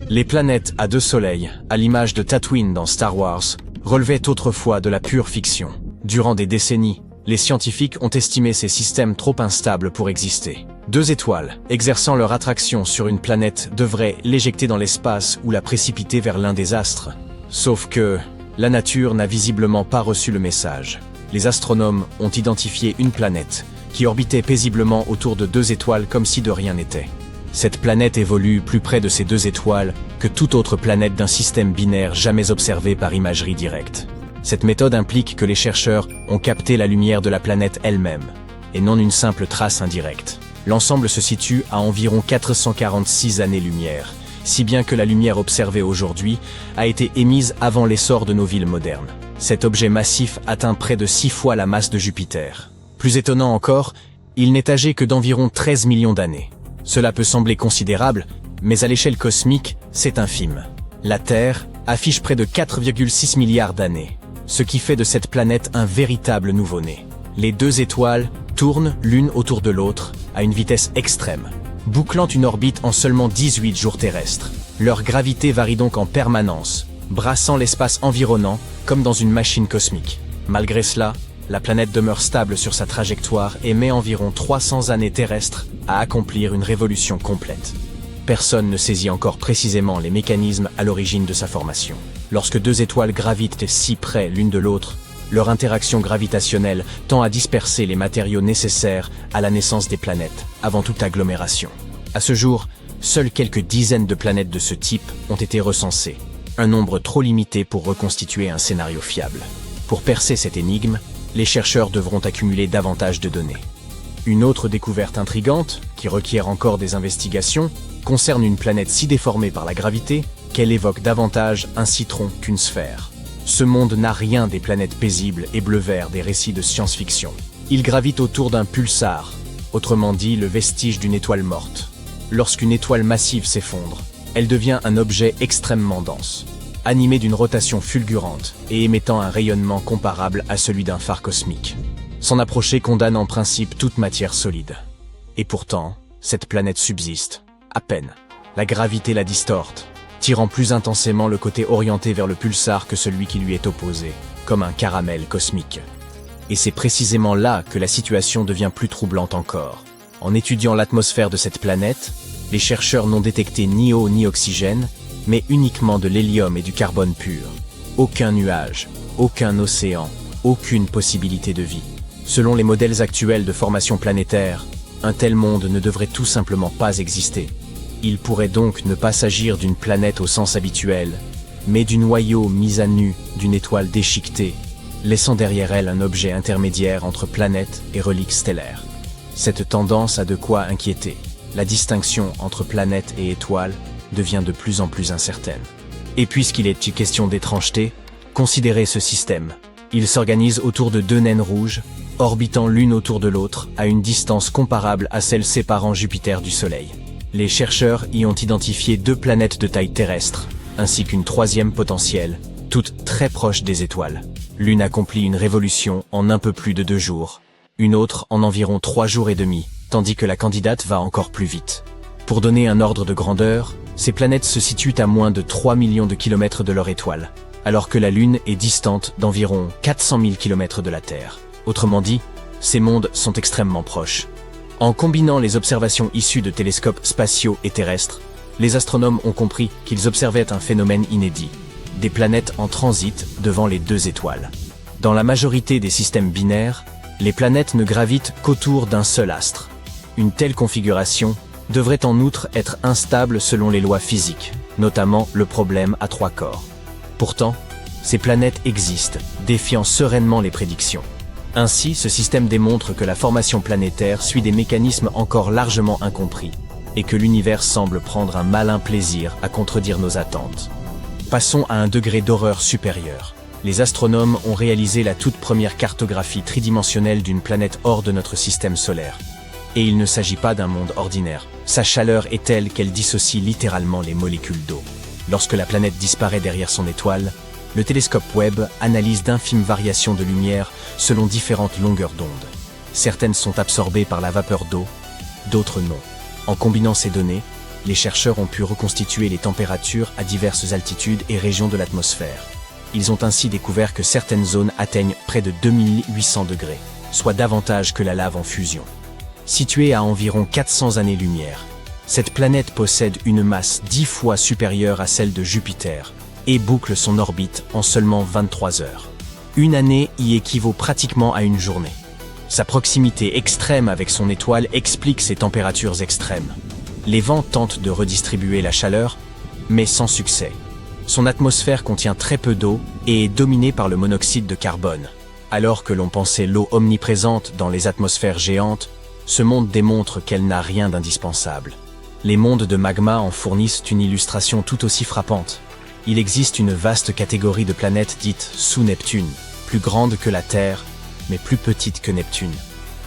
Les planètes à 2 soleils, à l'image de Tatooine dans Star Wars, relevaient autrefois de la pure fiction. Durant des décennies, les scientifiques ont estimé ces systèmes trop instables pour exister. 2 étoiles, exerçant leur attraction sur une planète, devraient l'éjecter dans l'espace ou la précipiter vers l'un des astres. Sauf que la nature n'a visiblement pas reçu le message. Les astronomes ont identifié une planète qui orbitait paisiblement autour de 2 étoiles comme si de rien n'était. Cette planète évolue plus près de ces 2 étoiles que toute autre planète d'un système binaire jamais observé par imagerie directe. Cette méthode implique que les chercheurs ont capté la lumière de la planète elle-même, et non une simple trace indirecte. L'ensemble se situe à environ 446 années-lumière, si bien que la lumière observée aujourd'hui a été émise avant l'essor de nos villes modernes. Cet objet massif atteint près de 6 fois la masse de Jupiter. Plus étonnant encore, il n'est âgé que d'environ 13 millions d'années. Cela peut sembler considérable, mais à l'échelle cosmique, c'est infime. La Terre affiche près de 4,6 milliards d'années, ce qui fait de cette planète un véritable nouveau-né. Les 2 étoiles tournent l'une autour de l'autre à une vitesse extrême, bouclant une orbite en seulement 18 jours terrestres. Leur gravité varie donc en permanence, brassant l'espace environnant comme dans une machine cosmique. Malgré cela, la planète demeure stable sur sa trajectoire et met environ 300 années terrestres à accomplir une révolution complète. Personne ne saisit encore précisément les mécanismes à l'origine de sa formation. Lorsque 2 étoiles gravitent si près l'une de l'autre, leur interaction gravitationnelle tend à disperser les matériaux nécessaires à la naissance des planètes, avant toute agglomération. À ce jour, seules quelques dizaines de planètes de ce type ont été recensées, un nombre trop limité pour reconstituer un scénario fiable. Pour percer cette énigme, les chercheurs devront accumuler davantage de données. Une autre découverte intrigante, qui requiert encore des investigations, concerne une planète si déformée par la gravité qu'elle évoque davantage un citron qu'une sphère. Ce monde n'a rien des planètes paisibles et bleu-vert des récits de science-fiction. Il gravite autour d'un pulsar, autrement dit le vestige d'une étoile morte. Lorsqu'une étoile massive s'effondre, elle devient un objet extrêmement dense, animé d'une rotation fulgurante et émettant un rayonnement comparable à celui d'un phare cosmique. S'en approcher condamne en principe toute matière solide. Et pourtant, cette planète subsiste, à peine. La gravité la distorte, tirant plus intensément le côté orienté vers le pulsar que celui qui lui est opposé, comme un caramel cosmique. Et c'est précisément là que la situation devient plus troublante encore. En étudiant l'atmosphère de cette planète, les chercheurs n'ont détecté ni eau ni oxygène, mais uniquement de l'hélium et du carbone pur. Aucun nuage, aucun océan, aucune possibilité de vie. Selon les modèles actuels de formation planétaire, un tel monde ne devrait tout simplement pas exister. Il pourrait donc ne pas s'agir d'une planète au sens habituel, mais du noyau mis à nu d'une étoile déchiquetée, laissant derrière elle un objet intermédiaire entre planète et relique stellaire. Cette tendance a de quoi inquiéter. La distinction entre planète et étoile devient de plus en plus incertaine. Et puisqu'il est question d'étrangeté, considérez ce système. Il s'organise autour de 2 naines rouges, orbitant l'une autour de l'autre à une distance comparable à celle séparant Jupiter du Soleil. Les chercheurs y ont identifié 2 planètes de taille terrestre, ainsi qu'une 3e potentielle, toutes très proches des étoiles. L'une accomplit une révolution en un peu plus de 2 jours, une autre en environ 3 jours et demi, tandis que la candidate va encore plus vite. Pour donner un ordre de grandeur, ces planètes se situent à moins de 3 millions de kilomètres de leur étoile, alors que la Lune est distante d'environ 400 000 kilomètres de la Terre. Autrement dit, ces mondes sont extrêmement proches. En combinant les observations issues de télescopes spatiaux et terrestres, les astronomes ont compris qu'ils observaient un phénomène inédit, des planètes en transit devant les 2 étoiles. Dans la majorité des systèmes binaires, les planètes ne gravitent qu'autour d'un seul astre. Une telle configuration devrait en outre être instable selon les lois physiques, notamment le problème à 3 corps. Pourtant, ces planètes existent, défiant sereinement les prédictions. Ainsi, ce système démontre que la formation planétaire suit des mécanismes encore largement incompris, et que l'univers semble prendre un malin plaisir à contredire nos attentes. Passons à un degré d'horreur supérieur. Les astronomes ont réalisé la toute première cartographie tridimensionnelle d'une planète hors de notre système solaire. Et il ne s'agit pas d'un monde ordinaire. Sa chaleur est telle qu'elle dissocie littéralement les molécules d'eau. Lorsque la planète disparaît derrière son étoile, le télescope Webb analyse d'infimes variations de lumière selon différentes longueurs d'onde. Certaines sont absorbées par la vapeur d'eau, d'autres non. En combinant ces données, les chercheurs ont pu reconstituer les températures à diverses altitudes et régions de l'atmosphère. Ils ont ainsi découvert que certaines zones atteignent près de 2800 degrés, soit davantage que la lave en fusion. Située à environ 400 années-lumière, cette planète possède une masse 10 fois supérieure à celle de Jupiter et boucle son orbite en seulement 23 heures. Une année y équivaut pratiquement à une journée. Sa proximité extrême avec son étoile explique ses températures extrêmes. Les vents tentent de redistribuer la chaleur, mais sans succès. Son atmosphère contient très peu d'eau et est dominée par le monoxyde de carbone. Alors que l'on pensait l'eau omniprésente dans les atmosphères géantes, ce monde démontre qu'elle n'a rien d'indispensable. Les mondes de magma en fournissent une illustration tout aussi frappante. Il existe une vaste catégorie de planètes dites sous Neptune, plus grandes que la Terre, mais plus petites que Neptune.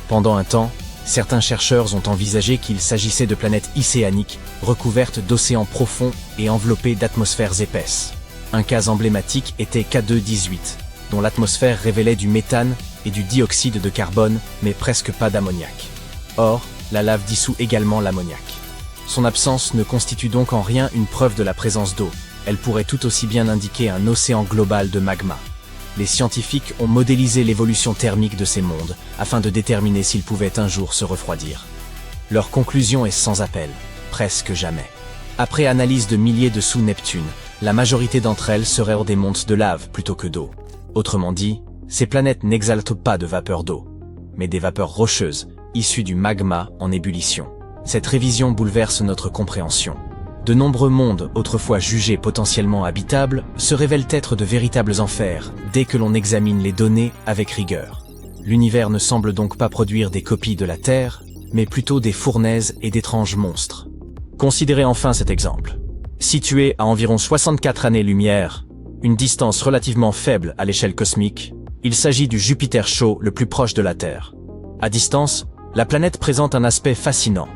Pendant un temps, certains chercheurs ont envisagé qu'il s'agissait de planètes océaniques, recouvertes d'océans profonds et enveloppées d'atmosphères épaisses. Un cas emblématique était K2-18, dont l'atmosphère révélait du méthane et du dioxyde de carbone, mais presque pas d'ammoniac. Or, la lave dissout également l'ammoniac. Son absence ne constitue donc en rien une preuve de la présence d'eau. Elle pourrait tout aussi bien indiquer un océan global de magma. Les scientifiques ont modélisé l'évolution thermique de ces mondes afin de déterminer s'ils pouvaient un jour se refroidir. Leur conclusion est sans appel, presque jamais. Après analyse de milliers de sous-Neptune, la majorité d'entre elles seraient hors des mondes de lave plutôt que d'eau. Autrement dit, ces planètes n'exhalent pas de vapeur d'eau, mais des vapeurs rocheuses, issues du magma en ébullition. Cette révision bouleverse notre compréhension. De nombreux mondes, autrefois jugés potentiellement habitables, se révèlent être de véritables enfers dès que l'on examine les données avec rigueur. L'univers ne semble donc pas produire des copies de la Terre, mais plutôt des fournaises et d'étranges monstres. Considérez enfin cet exemple. Situé à environ 64 années-lumière, une distance relativement faible à l'échelle cosmique, il s'agit du Jupiter chaud le plus proche de la Terre. À distance, la planète présente un aspect fascinant.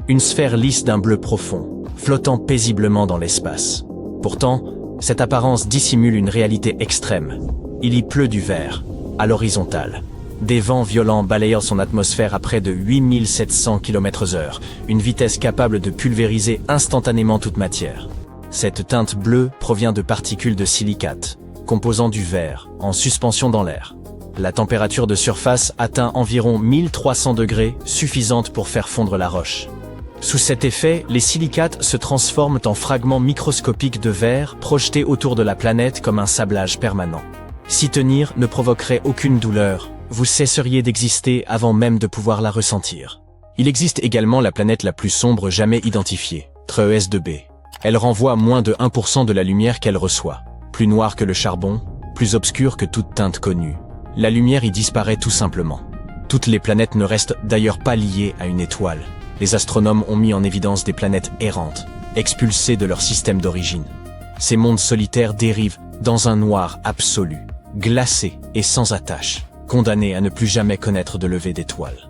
Une sphère lisse d'un bleu profond, flottant paisiblement dans l'espace. Pourtant, cette apparence dissimule une réalité extrême. Il y pleut du verre, à l'horizontale. Des vents violents balayant son atmosphère à près de 8700 km/h, une vitesse capable de pulvériser instantanément toute matière. Cette teinte bleue provient de particules de silicate, composant du verre, en suspension dans l'air. La température de surface atteint environ 1300 degrés, suffisante pour faire fondre la roche. Sous cet effet, les silicates se transforment en fragments microscopiques de verre projetés autour de la planète comme un sablage permanent. S'y tenir ne provoquerait aucune douleur, vous cesseriez d'exister avant même de pouvoir la ressentir. Il existe également la planète la plus sombre jamais identifiée, TRES 2b. Elle renvoie moins de 1% de la lumière qu'elle reçoit. Plus noire que le charbon, plus obscure que toute teinte connue. La lumière y disparaît tout simplement. Toutes les planètes ne restent d'ailleurs pas liées à une étoile. Les astronomes ont mis en évidence des planètes errantes, expulsées de leur système d'origine. Ces mondes solitaires dérivent dans un noir absolu, glacé et sans attache, condamnés à ne plus jamais connaître de lever d'étoiles.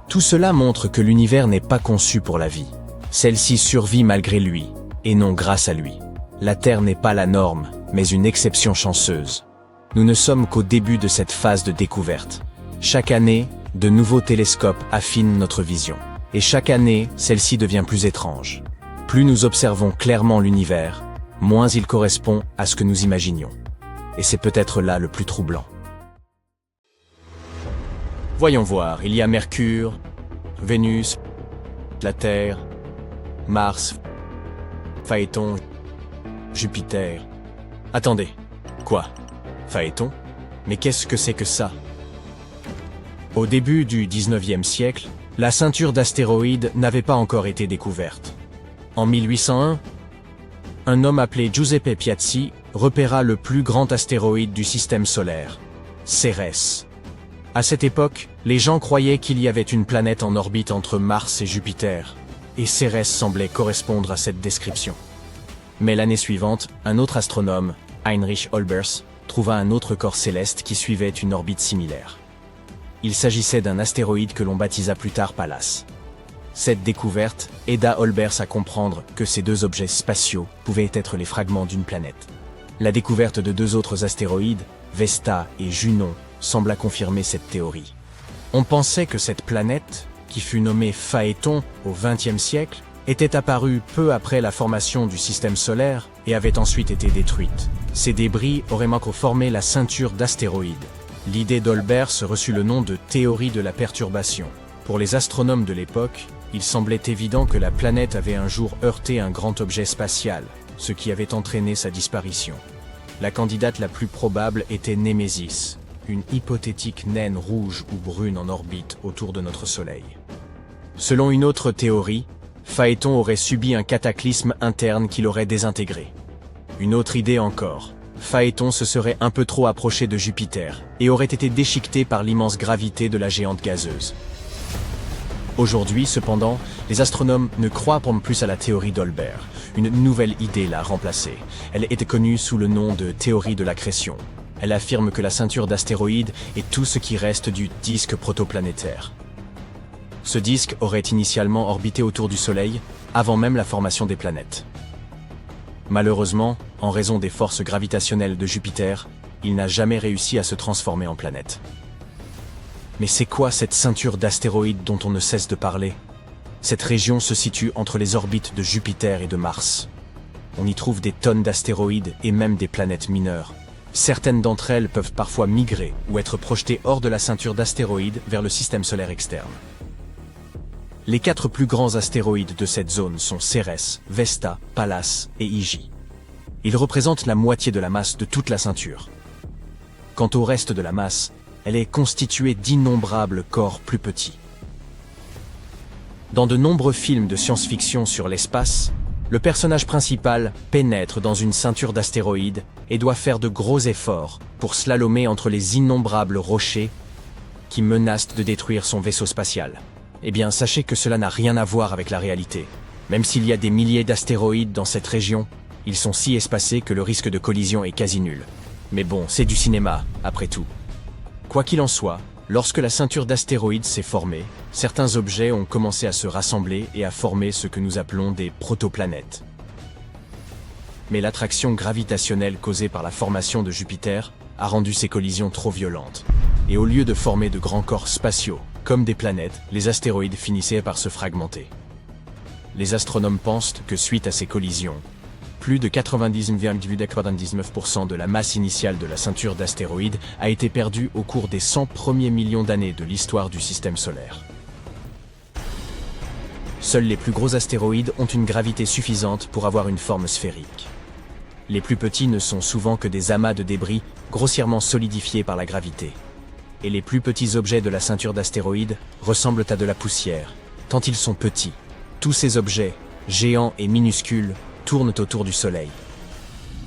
Tout cela montre que l'univers n'est pas conçu pour la vie. Celle-ci survit malgré lui, et non grâce à lui. La Terre n'est pas la norme, mais une exception chanceuse. Nous ne sommes qu'au début de cette phase de découverte. Chaque année, de nouveaux télescopes affinent notre vision. Et chaque année, celle-ci devient plus étrange. Plus nous observons clairement l'univers, moins il correspond à ce que nous imaginions. Et c'est peut-être là le plus troublant. Voyons voir, il y a Mercure, Vénus, la Terre, Mars, Phaéton, Jupiter. Attendez, quoi? Phaéton? Mais qu'est-ce que c'est que ça? Au début du 19e siècle, la ceinture d'astéroïdes n'avait pas encore été découverte. En 1801, un homme appelé Giuseppe Piazzi repéra le plus grand astéroïde du système solaire, Cérès. À cette époque, les gens croyaient qu'il y avait une planète en orbite entre Mars et Jupiter, et Cérès semblait correspondre à cette description. Mais l'année suivante, un autre astronome, Heinrich Olbers, trouva un autre corps céleste qui suivait une orbite similaire. Il s'agissait d'un astéroïde que l'on baptisa plus tard Pallas. Cette découverte aida Olbers à comprendre que ces deux objets spatiaux pouvaient être les fragments d'une planète. La découverte de deux autres astéroïdes, Vesta et Junon, sembla confirmer cette théorie. On pensait que cette planète, qui fut nommée Phaéton au XXe siècle, était apparue peu après la formation du système solaire et avait ensuite été détruite. Ces débris auraient formé la ceinture d'astéroïdes. L'idée d'Olbers reçut le nom de théorie de la perturbation. Pour les astronomes de l'époque, il semblait évident que la planète avait un jour heurté un grand objet spatial, ce qui avait entraîné sa disparition. La candidate la plus probable était Némésis, une hypothétique naine rouge ou brune en orbite autour de notre Soleil. Selon une autre théorie, Phaéton aurait subi un cataclysme interne qui l'aurait désintégré. Une autre idée encore, Phaéton se serait un peu trop approché de Jupiter et aurait été déchiqueté par l'immense gravité de la géante gazeuse. Aujourd'hui, cependant, les astronomes ne croient plus à la théorie d'Olbers. Une nouvelle idée l'a remplacée. Elle était connue sous le nom de théorie de l'accrétion. Elle affirme que la ceinture d'astéroïdes est tout ce qui reste du disque protoplanétaire. Ce disque aurait initialement orbité autour du Soleil, avant même la formation des planètes. Malheureusement, en raison des forces gravitationnelles de Jupiter, il n'a jamais réussi à se transformer en planète. Mais c'est quoi cette ceinture d'astéroïdes dont on ne cesse de parler? Cette région se situe entre les orbites de Jupiter et de Mars. On y trouve des tonnes d'astéroïdes et même des planètes mineures. Certaines d'entre elles peuvent parfois migrer ou être projetées hors de la ceinture d'astéroïdes vers le système solaire externe. Les 4 plus grands astéroïdes de cette zone sont Cérès, Vesta, Pallas et Hygie. Ils représentent la moitié de la masse de toute la ceinture. Quant au reste de la masse, elle est constituée d'innombrables corps plus petits. Dans de nombreux films de science-fiction sur l'espace, le personnage principal pénètre dans une ceinture d'astéroïdes et doit faire de gros efforts pour slalomer entre les innombrables rochers qui menacent de détruire son vaisseau spatial. Eh bien, sachez que cela n'a rien à voir avec la réalité. Même s'il y a des milliers d'astéroïdes dans cette région, ils sont si espacés que le risque de collision est quasi nul. Mais bon, c'est du cinéma, après tout. Quoi qu'il en soit, lorsque la ceinture d'astéroïdes s'est formée, certains objets ont commencé à se rassembler et à former ce que nous appelons des protoplanètes. Mais l'attraction gravitationnelle causée par la formation de Jupiter a rendu ces collisions trop violentes. Et au lieu de former de grands corps spatiaux, comme des planètes, les astéroïdes finissaient par se fragmenter. Les astronomes pensent que suite à ces collisions, plus de 99,99% de la masse initiale de la ceinture d'astéroïdes a été perdue au cours des 100 premiers millions d'années de l'histoire du système solaire. Seuls les plus gros astéroïdes ont une gravité suffisante pour avoir une forme sphérique. Les plus petits ne sont souvent que des amas de débris grossièrement solidifiés par la gravité. Et les plus petits objets de la ceinture d'astéroïdes ressemblent à de la poussière, tant ils sont petits. Tous ces objets, géants et minuscules, tournent autour du Soleil.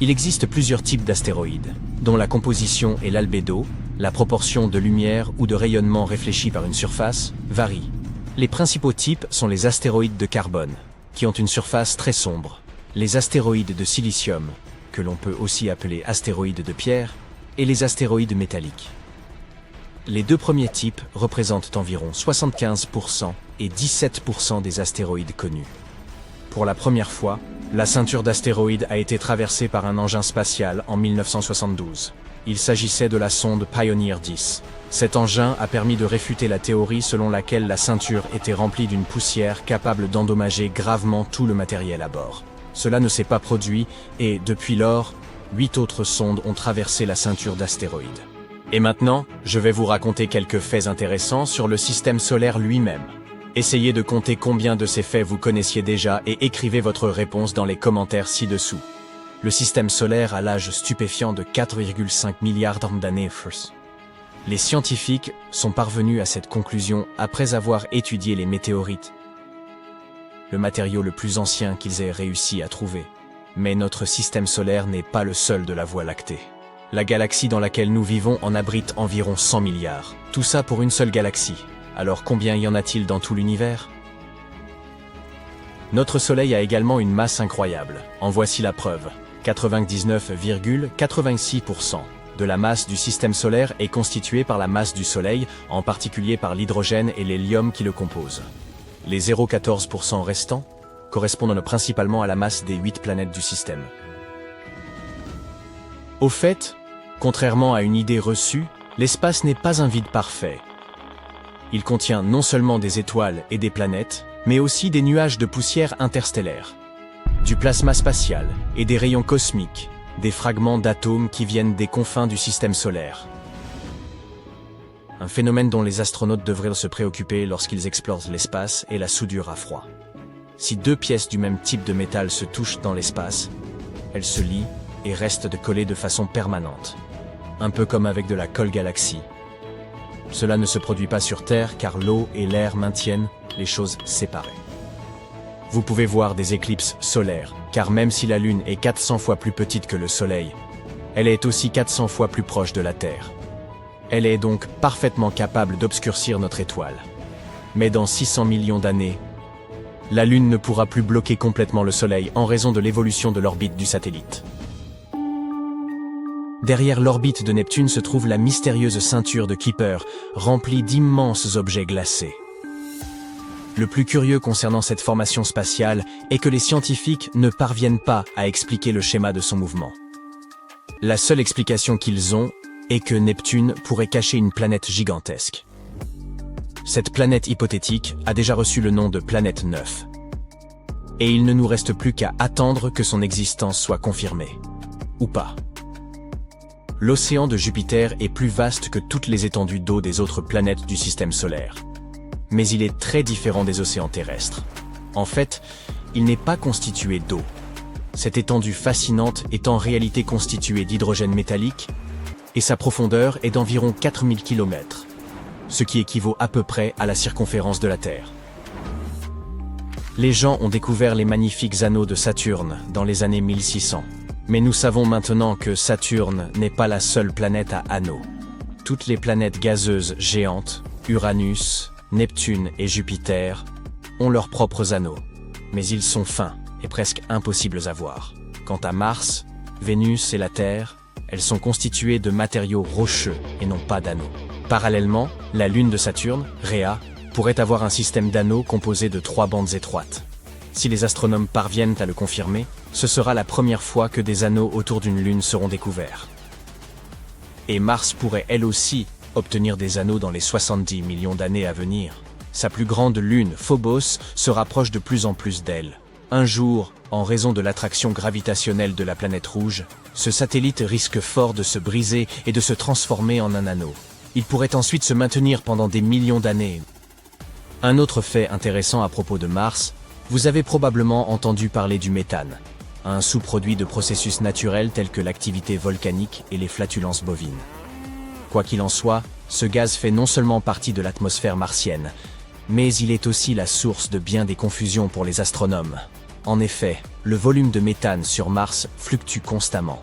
Il existe plusieurs types d'astéroïdes, dont la composition et l'albédo, la proportion de lumière ou de rayonnement réfléchi par une surface, varient. Les principaux types sont les astéroïdes de carbone, qui ont une surface très sombre, les astéroïdes de silicium, que l'on peut aussi appeler astéroïdes de pierre, et les astéroïdes métalliques. Les deux premiers types représentent environ 75% et 17% des astéroïdes connus. Pour la première fois, la ceinture d'astéroïdes a été traversée par un engin spatial en 1972. Il s'agissait de la sonde Pioneer 10. Cet engin a permis de réfuter la théorie selon laquelle la ceinture était remplie d'une poussière capable d'endommager gravement tout le matériel à bord. Cela ne s'est pas produit et, depuis lors, 8 autres sondes ont traversé la ceinture d'astéroïdes. Et maintenant, je vais vous raconter quelques faits intéressants sur le système solaire lui-même. Essayez de compter combien de ces faits vous connaissiez déjà et écrivez votre réponse dans les commentaires ci-dessous. Le système solaire a l'âge stupéfiant de 4,5 milliards d'années. Les scientifiques sont parvenus à cette conclusion après avoir étudié les météorites, le matériau le plus ancien qu'ils aient réussi à trouver. Mais notre système solaire n'est pas le seul de la Voie lactée. La galaxie dans laquelle nous vivons en abrite environ 100 milliards. Tout ça pour une seule galaxie. Alors combien y en a-t-il dans tout l'univers? Notre Soleil a également une masse incroyable. En voici la preuve. 99,86% de la masse du système solaire est constituée par la masse du Soleil, en particulier par l'hydrogène et l'hélium qui le composent. Les 0,14% restants correspondent principalement à la masse des 8 planètes du système. Au fait, contrairement à une idée reçue, l'espace n'est pas un vide parfait. Il contient non seulement des étoiles et des planètes, mais aussi des nuages de poussière interstellaire, du plasma spatial et des rayons cosmiques, des fragments d'atomes qui viennent des confins du système solaire. Un phénomène dont les astronautes devraient se préoccuper lorsqu'ils explorent l'espace est la soudure à froid. Si deux pièces du même type de métal se touchent dans l'espace, elles se lient et restent collées de façon permanente, un peu comme avec de la colle galaxie. Cela ne se produit pas sur Terre car l'eau et l'air maintiennent les choses séparées. Vous pouvez voir des éclipses solaires, car même si la Lune est 400 fois plus petite que le Soleil, elle est aussi 400 fois plus proche de la Terre. Elle est donc parfaitement capable d'obscurcir notre étoile. Mais dans 600 millions d'années, la Lune ne pourra plus bloquer complètement le Soleil en raison de l'évolution de l'orbite du satellite. Derrière l'orbite de Neptune se trouve la mystérieuse ceinture de Kuiper, remplie d'immenses objets glacés. Le plus curieux concernant cette formation spatiale est que les scientifiques ne parviennent pas à expliquer le schéma de son mouvement. La seule explication qu'ils ont est que Neptune pourrait cacher une planète gigantesque. Cette planète hypothétique a déjà reçu le nom de planète 9. Et il ne nous reste plus qu'à attendre que son existence soit confirmée. Ou pas. L'océan de Jupiter est plus vaste que toutes les étendues d'eau des autres planètes du système solaire. Mais il est très différent des océans terrestres. En fait, il n'est pas constitué d'eau. Cette étendue fascinante est en réalité constituée d'hydrogène métallique, et sa profondeur est d'environ 4000 km, ce qui équivaut à peu près à la circonférence de la Terre. Les gens ont découvert les magnifiques anneaux de Saturne dans les années 1600. Mais nous savons maintenant que Saturne n'est pas la seule planète à anneaux. Toutes les planètes gazeuses géantes, Uranus, Neptune et Jupiter, ont leurs propres anneaux. Mais ils sont fins et presque impossibles à voir. Quant à Mars, Vénus et la Terre, elles sont constituées de matériaux rocheux et non pas d'anneaux. Parallèlement, la Lune de Saturne, Rhea, pourrait avoir un système d'anneaux composé de 3 bandes étroites. Si les astronomes parviennent à le confirmer, ce sera la première fois que des anneaux autour d'une lune seront découverts. Et Mars pourrait elle aussi obtenir des anneaux dans les 70 millions d'années à venir. Sa plus grande lune, Phobos, se rapproche de plus en plus d'elle. Un jour, en raison de l'attraction gravitationnelle de la planète rouge, ce satellite risque fort de se briser et de se transformer en un anneau. Il pourrait ensuite se maintenir pendant des millions d'années. Un autre fait intéressant à propos de Mars, vous avez probablement entendu parler du méthane, un sous-produit de processus naturels tels que l'activité volcanique et les flatulences bovines. Quoi qu'il en soit, ce gaz fait non seulement partie de l'atmosphère martienne, mais il est aussi la source de bien des confusions pour les astronomes. En effet, le volume de méthane sur Mars fluctue constamment,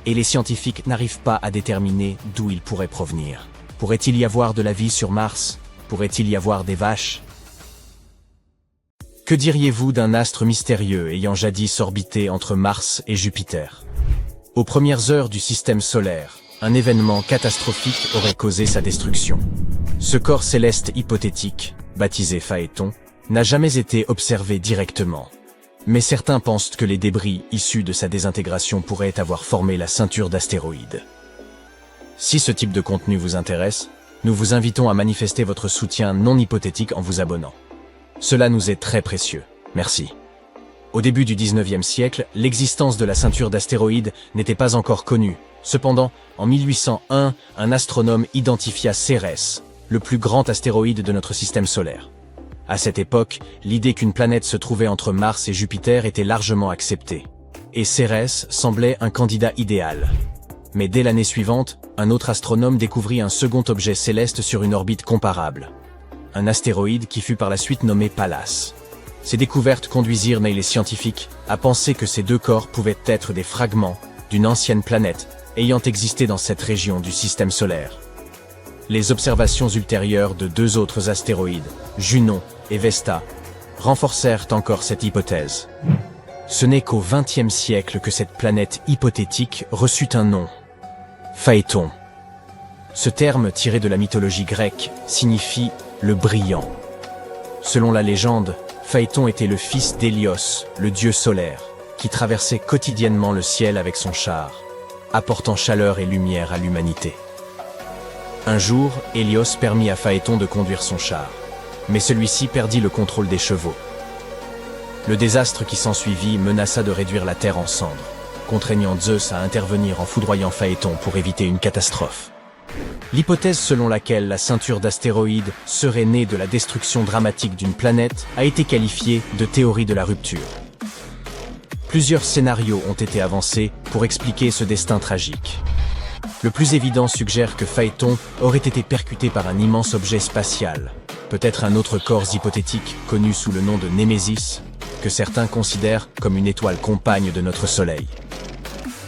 et les scientifiques n'arrivent pas à déterminer d'où il pourrait provenir. Pourrait-il y avoir de la vie sur Mars? Pourrait-il y avoir des vaches? Que diriez-vous d'un astre mystérieux ayant jadis orbité entre Mars et Jupiter? Aux premières heures du système solaire, un événement catastrophique aurait causé sa destruction. Ce corps céleste hypothétique, baptisé Phaéton, n'a jamais été observé directement. Mais certains pensent que les débris issus de sa désintégration pourraient avoir formé la ceinture d'astéroïdes. Si ce type de contenu vous intéresse, nous vous invitons à manifester votre soutien non hypothétique en vous abonnant. Cela nous est très précieux. Merci. Au début du 19e siècle, l'existence de la ceinture d'astéroïdes n'était pas encore connue. Cependant, en 1801, un astronome identifia Cérès, le plus grand astéroïde de notre système solaire. À cette époque, l'idée qu'une planète se trouvait entre Mars et Jupiter était largement acceptée. Et Cérès semblait un candidat idéal. Mais dès l'année suivante, un autre astronome découvrit un second objet céleste sur une orbite comparable. Un astéroïde qui fut par la suite nommé Pallas. Ces découvertes conduisirent les scientifiques à penser que ces deux corps pouvaient être des fragments d'une ancienne planète ayant existé dans cette région du système solaire. Les observations ultérieures de deux autres astéroïdes, Junon et Vesta, renforcèrent encore cette hypothèse. Ce n'est qu'au XXe siècle que cette planète hypothétique reçut un nom, Phaéton. Ce terme, tiré de la mythologie grecque, signifie « le brillant ». Selon la légende, Phaéton était le fils d'Hélios, le dieu solaire, qui traversait quotidiennement le ciel avec son char, apportant chaleur et lumière à l'humanité. Un jour, Hélios permit à Phaéton de conduire son char. mais celui-ci perdit le contrôle des chevaux. Le désastre qui s'ensuivit menaça de réduire la Terre en cendres, contraignant Zeus à intervenir en foudroyant Phaéton pour éviter une catastrophe. L'hypothèse selon laquelle la ceinture d'astéroïdes serait née de la destruction dramatique d'une planète a été qualifiée de théorie de la rupture. Plusieurs scénarios ont été avancés pour expliquer ce destin tragique. Le plus évident suggère que Phaéton aurait été percuté par un immense objet spatial, peut-être un autre corps hypothétique connu sous le nom de Némésis, que certains considèrent comme une étoile compagne de notre Soleil.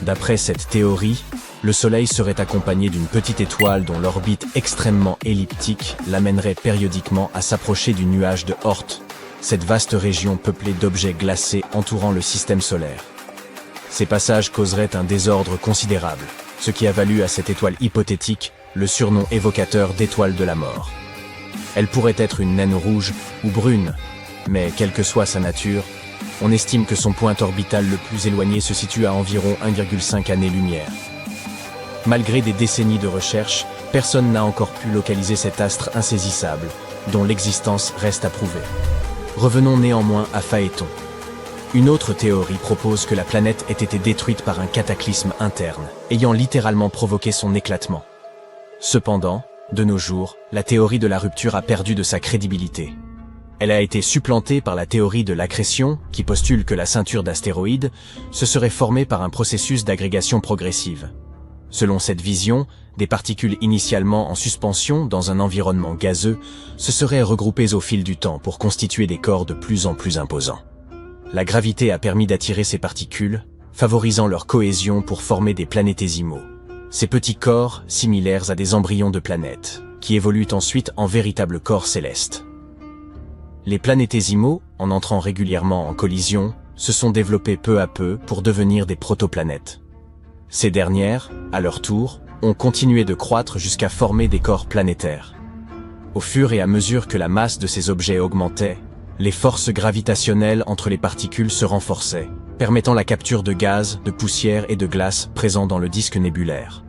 D'après cette théorie, le Soleil serait accompagné d'une petite étoile dont l'orbite extrêmement elliptique l'amènerait périodiquement à s'approcher du nuage de Oort, cette vaste région peuplée d'objets glacés entourant le système solaire. Ces passages causeraient un désordre considérable, ce qui a valu à cette étoile hypothétique le surnom évocateur d'étoile de la mort. Elle pourrait être une naine rouge ou brune, mais quelle que soit sa nature, on estime que son point orbital le plus éloigné se situe à environ 1,5 années-lumière. Malgré des décennies de recherche, personne n'a encore pu localiser cet astre insaisissable, dont l'existence reste à prouver. Revenons néanmoins à Phaéton. Une autre théorie propose que la planète ait été détruite par un cataclysme interne, ayant littéralement provoqué son éclatement. Cependant, de nos jours, la théorie de la rupture a perdu de sa crédibilité. Elle a été supplantée par la théorie de l'accrétion, qui postule que la ceinture d'astéroïdes se serait formée par un processus d'agrégation progressive. Selon cette vision, des particules initialement en suspension dans un environnement gazeux se seraient regroupées au fil du temps pour constituer des corps de plus en plus imposants. La gravité a permis d'attirer ces particules, favorisant leur cohésion pour former des planétésimaux. Ces petits corps, similaires à des embryons de planètes, qui évoluent ensuite en véritables corps célestes. Les planétésimaux, en entrant régulièrement en collision, se sont développés peu à peu pour devenir des protoplanètes. Ces dernières, à leur tour, ont continué de croître jusqu'à former des corps planétaires. Au fur et à mesure que la masse de ces objets augmentait, les forces gravitationnelles entre les particules se renforçaient, permettant la capture de gaz, de poussière et de glace présents dans le disque nébulaire.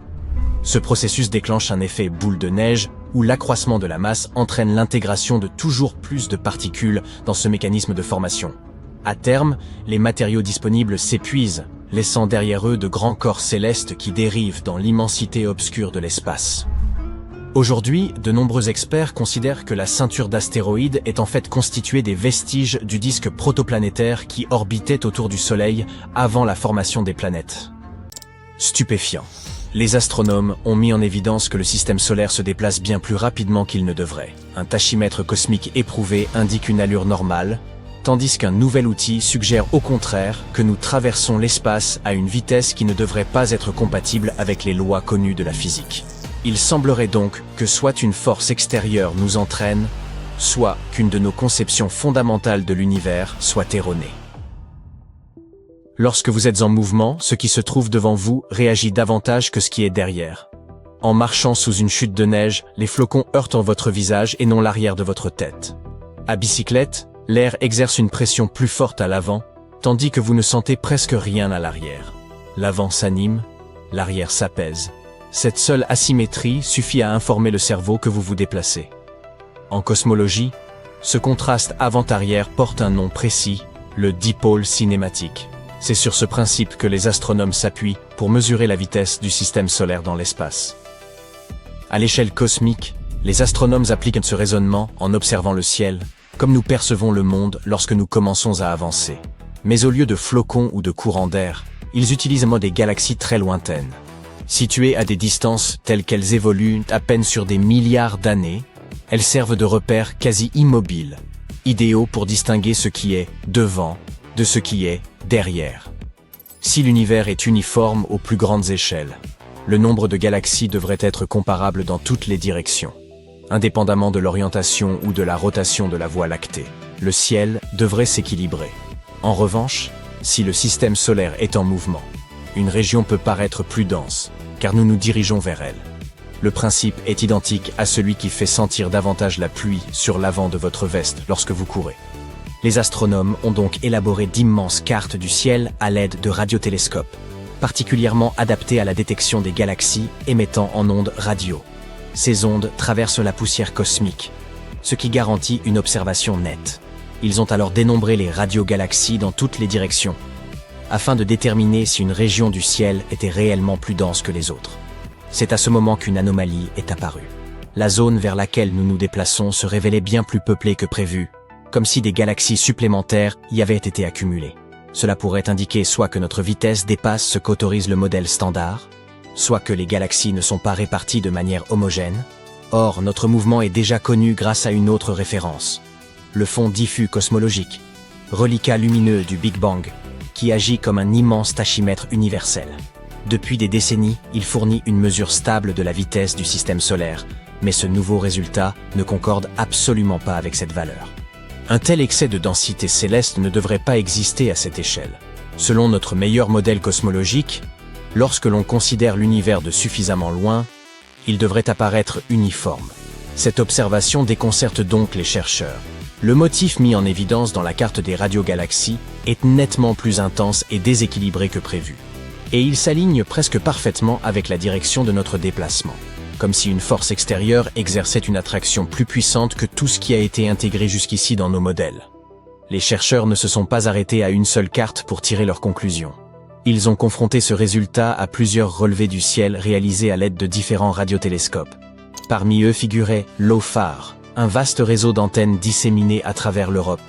Ce processus déclenche un effet boule de neige où l'accroissement de la masse entraîne l'intégration de toujours plus de particules dans ce mécanisme de formation. À terme, les matériaux disponibles s'épuisent, laissant derrière eux de grands corps célestes qui dérivent dans l'immensité obscure de l'espace. Aujourd'hui, de nombreux experts considèrent que la ceinture d'astéroïdes est en fait constituée des vestiges du disque protoplanétaire qui orbitait autour du Soleil avant la formation des planètes. Stupéfiant. Les astronomes ont mis en évidence que le système solaire se déplace bien plus rapidement qu'il ne devrait. Un tachymètre cosmique éprouvé indique une allure normale, tandis qu'un nouvel outil suggère au contraire que nous traversons l'espace à une vitesse qui ne devrait pas être compatible avec les lois connues de la physique. Il semblerait donc que soit une force extérieure nous entraîne, soit qu'une de nos conceptions fondamentales de l'univers soit erronée. Lorsque vous êtes en mouvement, ce qui se trouve devant vous réagit davantage que ce qui est derrière. En marchant sous une chute de neige, les flocons heurtent votre visage et non l'arrière de votre tête. À bicyclette, l'air exerce une pression plus forte à l'avant, tandis que vous ne sentez presque rien à l'arrière. L'avant s'anime, l'arrière s'apaise. Cette seule asymétrie suffit à informer le cerveau que vous vous déplacez. En cosmologie, ce contraste avant-arrière porte un nom précis, le dipôle cinématique. C'est sur ce principe que les astronomes s'appuient pour mesurer la vitesse du système solaire dans l'espace. À l'échelle cosmique, les astronomes appliquent ce raisonnement en observant le ciel, comme nous percevons le monde lorsque nous commençons à avancer. Mais au lieu de flocons ou de courants d'air, ils utilisent des galaxies très lointaines. Situées à des distances telles qu'elles évoluent à peine sur des milliards d'années, elles servent de repères quasi immobiles, idéaux pour distinguer ce qui est devant de ce qui est derrière. Si l'univers est uniforme aux plus grandes échelles, le nombre de galaxies devrait être comparable dans toutes les directions. Indépendamment de l'orientation ou de la rotation de la Voie lactée, le ciel devrait s'équilibrer. En revanche, si le système solaire est en mouvement, une région peut paraître plus dense, car nous nous dirigeons vers elle. Le principe est identique à celui qui fait sentir davantage la pluie sur l'avant de votre veste lorsque vous courez. Les astronomes ont donc élaboré d'immenses cartes du ciel à l'aide de radiotélescopes, particulièrement adaptés à la détection des galaxies émettant en ondes radio. Ces ondes traversent la poussière cosmique, ce qui garantit une observation nette. Ils ont alors dénombré les radiogalaxies dans toutes les directions, afin de déterminer si une région du ciel était réellement plus dense que les autres. C'est à ce moment qu'une anomalie est apparue. La zone vers laquelle nous nous déplaçons se révélait bien plus peuplée que prévu, comme si des galaxies supplémentaires y avaient été accumulées. Cela pourrait indiquer soit que notre vitesse dépasse ce qu'autorise le modèle standard, soit que les galaxies ne sont pas réparties de manière homogène. Or, notre mouvement est déjà connu grâce à une autre référence, le fond diffus cosmologique, reliquat lumineux du Big Bang, qui agit comme un immense tachymètre universel. Depuis des décennies, il fournit une mesure stable de la vitesse du système solaire, mais ce nouveau résultat ne concorde absolument pas avec cette valeur. Un tel excès de densité céleste ne devrait pas exister à cette échelle. Selon notre meilleur modèle cosmologique, lorsque l'on considère l'univers de suffisamment loin, il devrait apparaître uniforme. Cette observation déconcerte donc les chercheurs. Le motif mis en évidence dans la carte des radiogalaxies est nettement plus intense et déséquilibré que prévu. Et il s'aligne presque parfaitement avec la direction de notre déplacement, comme si une force extérieure exerçait une attraction plus puissante que tout ce qui a été intégré jusqu'ici dans nos modèles. Les chercheurs ne se sont pas arrêtés à une seule carte pour tirer leurs conclusions. Ils ont confronté ce résultat à plusieurs relevés du ciel réalisés à l'aide de différents radiotélescopes. Parmi eux figurait l'OFAR, un vaste réseau d'antennes disséminées à travers l'Europe,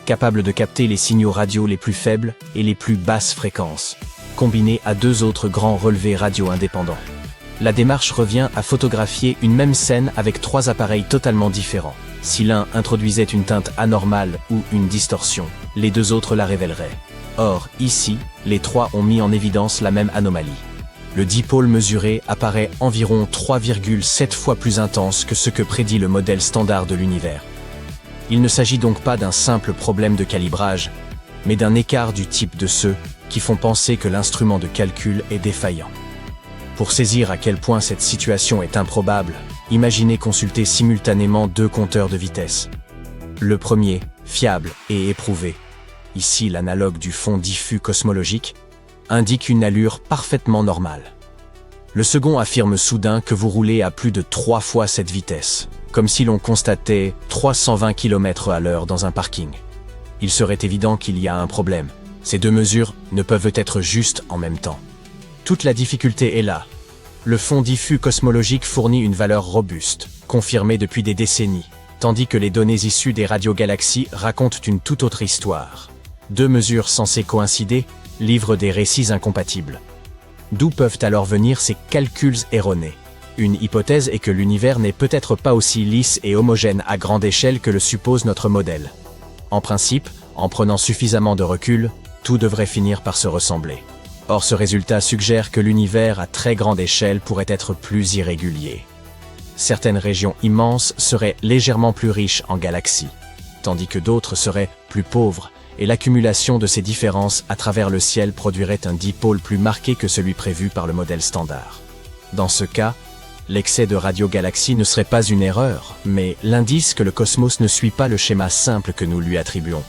capable de capter les signaux radio les plus faibles et les plus basses fréquences, combinés à deux autres grands relevés radio indépendants. La démarche revient à photographier une même scène avec trois appareils totalement différents. Si l'un introduisait une teinte anormale ou une distorsion, les deux autres la révéleraient. Or, ici, les trois ont mis en évidence la même anomalie. Le dipôle mesuré apparaît environ 3,7 fois plus intense que ce que prédit le modèle standard de l'univers. Il ne s'agit donc pas d'un simple problème de calibrage, mais d'un écart du type de ceux qui font penser que l'instrument de calcul est défaillant. Pour saisir à quel point cette situation est improbable, imaginez consulter simultanément deux compteurs de vitesse. Le premier, fiable et éprouvé, ici l'analogue du fond diffus cosmologique, indique une allure parfaitement normale. Le second affirme soudain que vous roulez à plus de 3 fois cette vitesse, comme si l'on constatait 320 km/h dans un parking. Il serait évident qu'il y a un problème. Ces deux mesures ne peuvent être justes en même temps. Toute la difficulté est là. Le fond diffus cosmologique fournit une valeur robuste, confirmée depuis des décennies, tandis que les données issues des radiogalaxies racontent une toute autre histoire. Deux mesures censées coïncider livrent des récits incompatibles. D'où peuvent alors venir ces calculs erronés? Une hypothèse est que l'univers n'est peut-être pas aussi lisse et homogène à grande échelle que le suppose notre modèle. En principe, en prenant suffisamment de recul, tout devrait finir par se ressembler. Or, ce résultat suggère que l'univers à très grande échelle pourrait être plus irrégulier. Certaines régions immenses seraient légèrement plus riches en galaxies, tandis que d'autres seraient plus pauvres, et l'accumulation de ces différences à travers le ciel produirait un dipôle plus marqué que celui prévu par le modèle standard. Dans ce cas, l'excès de radiogalaxies ne serait pas une erreur, mais l'indice que le cosmos ne suit pas le schéma simple que nous lui attribuons.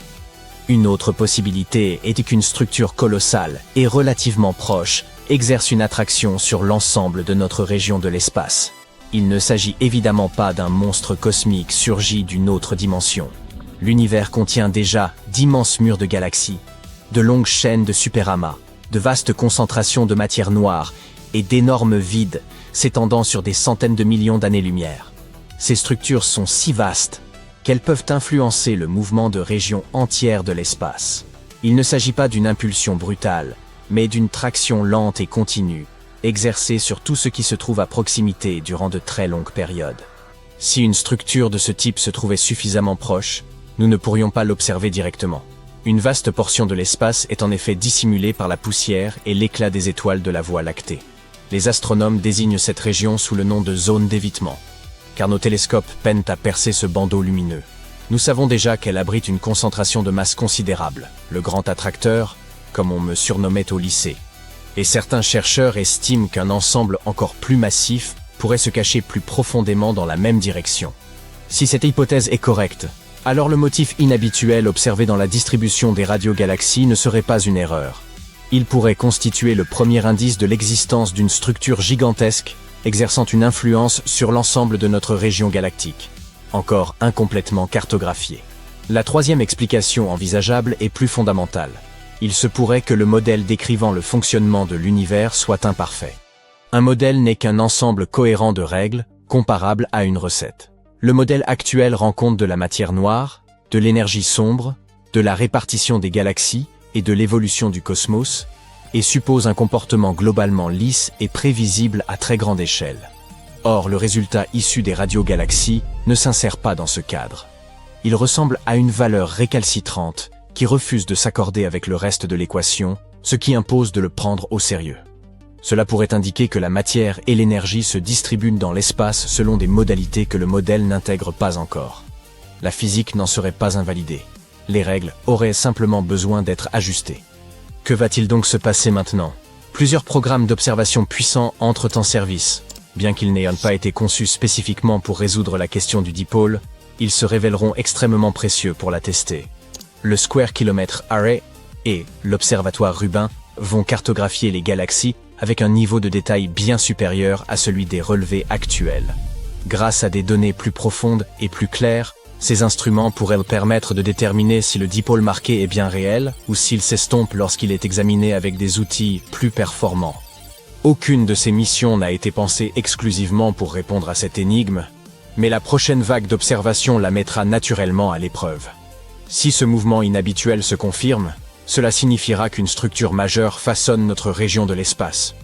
Une autre possibilité est qu'une structure colossale et relativement proche exerce une attraction sur l'ensemble de notre région de l'espace. Il ne s'agit évidemment pas d'un monstre cosmique surgi d'une autre dimension. L'univers contient déjà d'immenses murs de galaxies, de longues chaînes de superamas, de vastes concentrations de matière noire et d'énormes vides s'étendant sur des centaines de millions d'années-lumière. Ces structures sont si vastes qu'elles peuvent influencer le mouvement de régions entières de l'espace. Il ne s'agit pas d'une impulsion brutale, mais d'une traction lente et continue, exercée sur tout ce qui se trouve à proximité durant de très longues périodes. Si une structure de ce type se trouvait suffisamment proche, nous ne pourrions pas l'observer directement. Une vaste portion de l'espace est en effet dissimulée par la poussière et l'éclat des étoiles de la Voie lactée. Les astronomes désignent cette région sous le nom de zone d'évitement, car nos télescopes peinent à percer ce bandeau lumineux. Nous savons déjà qu'elle abrite une concentration de masse considérable, le grand attracteur, comme on me surnommait au lycée. Et certains chercheurs estiment qu'un ensemble encore plus massif pourrait se cacher plus profondément dans la même direction. Si cette hypothèse est correcte, alors le motif inhabituel observé dans la distribution des radiogalaxies ne serait pas une erreur. Il pourrait constituer le premier indice de l'existence d'une structure gigantesque exerçant une influence sur l'ensemble de notre région galactique. encore incomplètement cartographiés. La troisième explication envisageable est plus fondamentale. Il se pourrait que le modèle décrivant le fonctionnement de l'univers soit imparfait. Un modèle n'est qu'un ensemble cohérent de règles, comparable à une recette. Le modèle actuel rend compte de la matière noire, de l'énergie sombre, de la répartition des galaxies et de l'évolution du cosmos, et suppose un comportement globalement lisse et prévisible à très grande échelle. Or, le résultat issu des radiogalaxies ne s'insère pas dans ce cadre. Il ressemble à une valeur récalcitrante qui refuse de s'accorder avec le reste de l'équation, ce qui impose de le prendre au sérieux. Cela pourrait indiquer que la matière et l'énergie se distribuent dans l'espace selon des modalités que le modèle n'intègre pas encore. La physique n'en serait pas invalidée. Les règles auraient simplement besoin d'être ajustées. Que va-t-il donc se passer maintenant? Plusieurs programmes d'observation puissants entrent en service. Bien qu'ils n'aient pas été conçus spécifiquement pour résoudre la question du dipôle, ils se révéleront extrêmement précieux pour la tester. Le Square Kilometre Array et l'Observatoire Rubin vont cartographier les galaxies avec un niveau de détail bien supérieur à celui des relevés actuels. Grâce à des données plus profondes et plus claires, ces instruments pourraient permettre de déterminer si le dipôle marqué est bien réel ou s'il s'estompe lorsqu'il est examiné avec des outils plus performants. Aucune de ces missions n'a été pensée exclusivement pour répondre à cette énigme, mais la prochaine vague d'observation la mettra naturellement à l'épreuve. Si ce mouvement inhabituel se confirme, cela signifiera qu'une structure majeure façonne notre région de l'espace.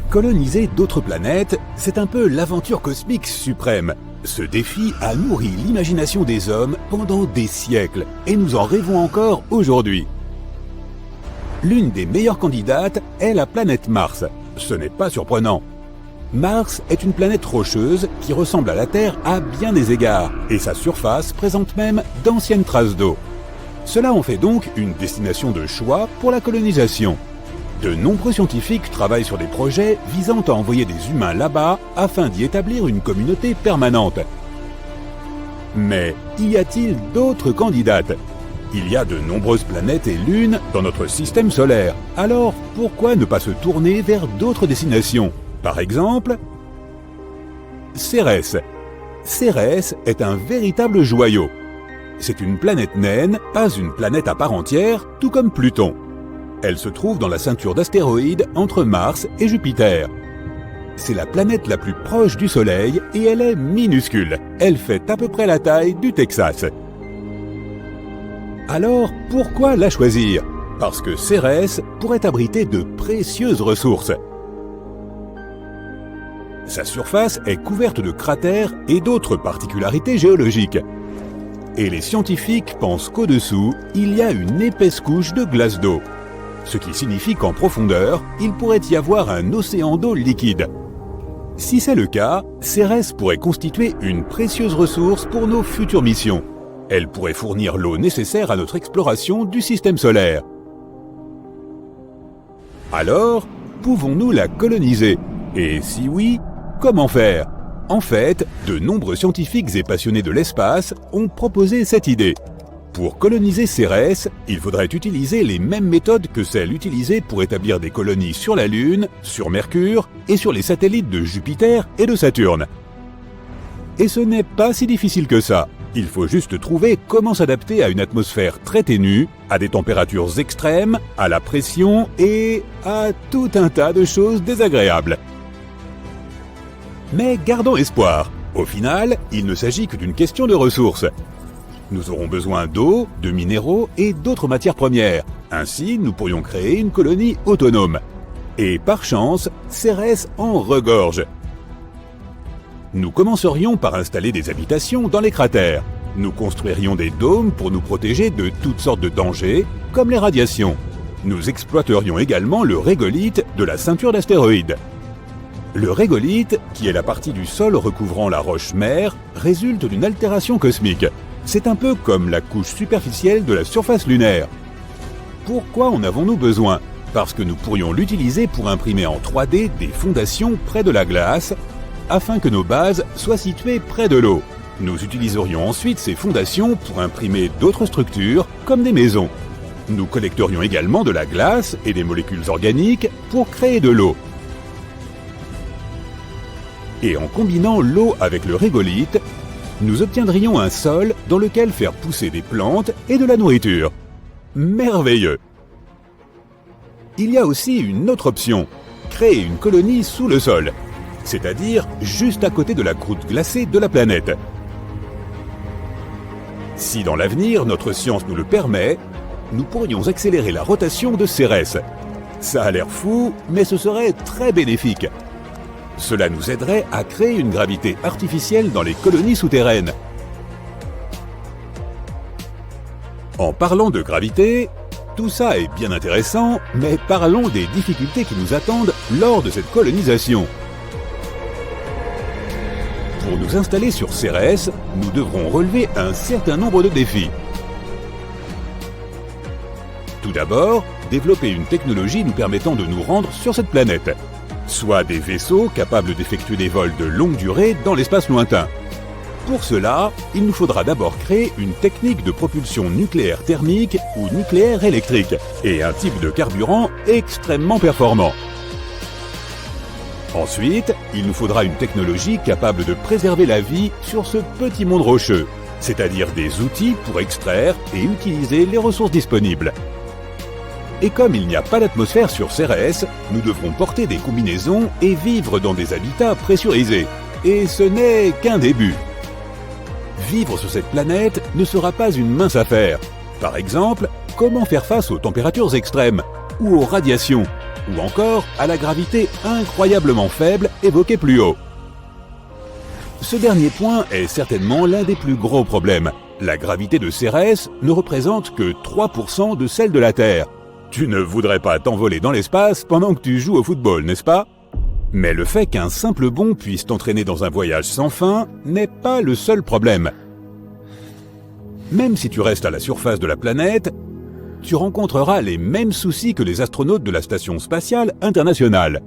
Coloniser d'autres planètes, c'est un peu l'aventure cosmique suprême. Ce défi a nourri l'imagination des hommes pendant des siècles, et nous en rêvons encore aujourd'hui. L'une des meilleures candidates est la planète Mars. Ce n'est pas surprenant. Mars est une planète rocheuse qui ressemble à la Terre à bien des égards, et sa surface présente même d'anciennes traces d'eau. Cela en fait donc une destination de choix pour la colonisation. De nombreux scientifiques travaillent sur des projets visant à envoyer des humains là-bas afin d'y établir une communauté permanente. Mais y a-t-il d'autres candidates? Il y a de nombreuses planètes et lunes dans notre système solaire. Alors pourquoi ne pas se tourner vers d'autres destinations? Par exemple, Cérès. Cérès est un véritable joyau. C'est une planète naine, pas une planète à part entière, tout comme Pluton. Elle se trouve dans la ceinture d'astéroïdes entre Mars et Jupiter. C'est la planète la plus proche du Soleil et elle est minuscule. Elle fait à peu près la taille du Texas. Alors, pourquoi la choisir? Parce que Cérès pourrait abriter de précieuses ressources. Sa surface est couverte de cratères et d'autres particularités géologiques. Et les scientifiques pensent qu'au-dessous, il y a une épaisse couche de glace d'eau. Ce qui signifie qu'en profondeur, il pourrait y avoir un océan d'eau liquide. Si c'est le cas, Cérès pourrait constituer une précieuse ressource pour nos futures missions. Elle pourrait fournir l'eau nécessaire à notre exploration du système solaire. Alors, pouvons-nous la coloniser? Et si oui, comment faire? En fait, de nombreux scientifiques et passionnés de l'espace ont proposé cette idée. Pour coloniser Cérès, il faudrait utiliser les mêmes méthodes que celles utilisées pour établir des colonies sur la Lune, sur Mercure et sur les satellites de Jupiter et de Saturne. Et ce n'est pas si difficile que ça. Il faut juste trouver comment s'adapter à une atmosphère très ténue, à des températures extrêmes, à la pression et à tout un tas de choses désagréables. Mais gardons espoir. Au final, il ne s'agit que d'une question de ressources. Nous aurons besoin d'eau, de minéraux et d'autres matières premières. Ainsi, nous pourrions créer une colonie autonome. Et par chance, Cérès en regorge. Nous commencerions par installer des habitations dans les cratères. Nous construirions des dômes pour nous protéger de toutes sortes de dangers, comme les radiations. Nous exploiterions également le régolithe de la ceinture d'astéroïdes. Le régolithe, qui est la partie du sol recouvrant la roche-mère, résulte d'une altération cosmique. C'est un peu comme la couche superficielle de la surface lunaire. Pourquoi en avons-nous besoin? Parce que nous pourrions l'utiliser pour imprimer en 3D des fondations près de la glace, afin que nos bases soient situées près de l'eau. Nous utiliserions ensuite ces fondations pour imprimer d'autres structures, comme des maisons. Nous collecterions également de la glace et des molécules organiques pour créer de l'eau. Et en combinant l'eau avec le régolithe, nous obtiendrions un sol dans lequel faire pousser des plantes et de la nourriture. Merveilleux! Il y a aussi une autre option, créer une colonie sous le sol, c'est-à-dire juste à côté de la croûte glacée de la planète. Si dans l'avenir notre science nous le permet, nous pourrions accélérer la rotation de Cérès. Ça a l'air fou, mais ce serait très bénéfique. Cela nous aiderait à créer une gravité artificielle dans les colonies souterraines. En parlant de gravité, tout ça est bien intéressant, mais parlons des difficultés qui nous attendent lors de cette colonisation. Pour nous installer sur Cérès, nous devrons relever un certain nombre de défis. Tout d'abord, développer une technologie nous permettant de nous rendre sur cette planète. Soit des vaisseaux capables d'effectuer des vols de longue durée dans l'espace lointain. Pour cela, il nous faudra d'abord créer une technique de propulsion nucléaire thermique ou nucléaire électrique et un type de carburant extrêmement performant. Ensuite, il nous faudra une technologie capable de préserver la vie sur ce petit monde rocheux, c'est-à-dire des outils pour extraire et utiliser les ressources disponibles. Et comme il n'y a pas d'atmosphère sur Cérès, nous devrons porter des combinaisons et vivre dans des habitats pressurisés. Et ce n'est qu'un début. Vivre sur cette planète ne sera pas une mince affaire. Par exemple, comment faire face aux températures extrêmes, ou aux radiations, ou encore à la gravité incroyablement faible évoquée plus haut. Ce dernier point est certainement l'un des plus gros problèmes. La gravité de Cérès ne représente que 3% de celle de la Terre. Tu ne voudrais pas t'envoler dans l'espace pendant que tu joues au football, n'est-ce pas? Mais le fait qu'un simple bond puisse t'entraîner dans un voyage sans fin n'est pas le seul problème. Même si tu restes à la surface de la planète, tu rencontreras les mêmes soucis que les astronautes de la Station spatiale internationale.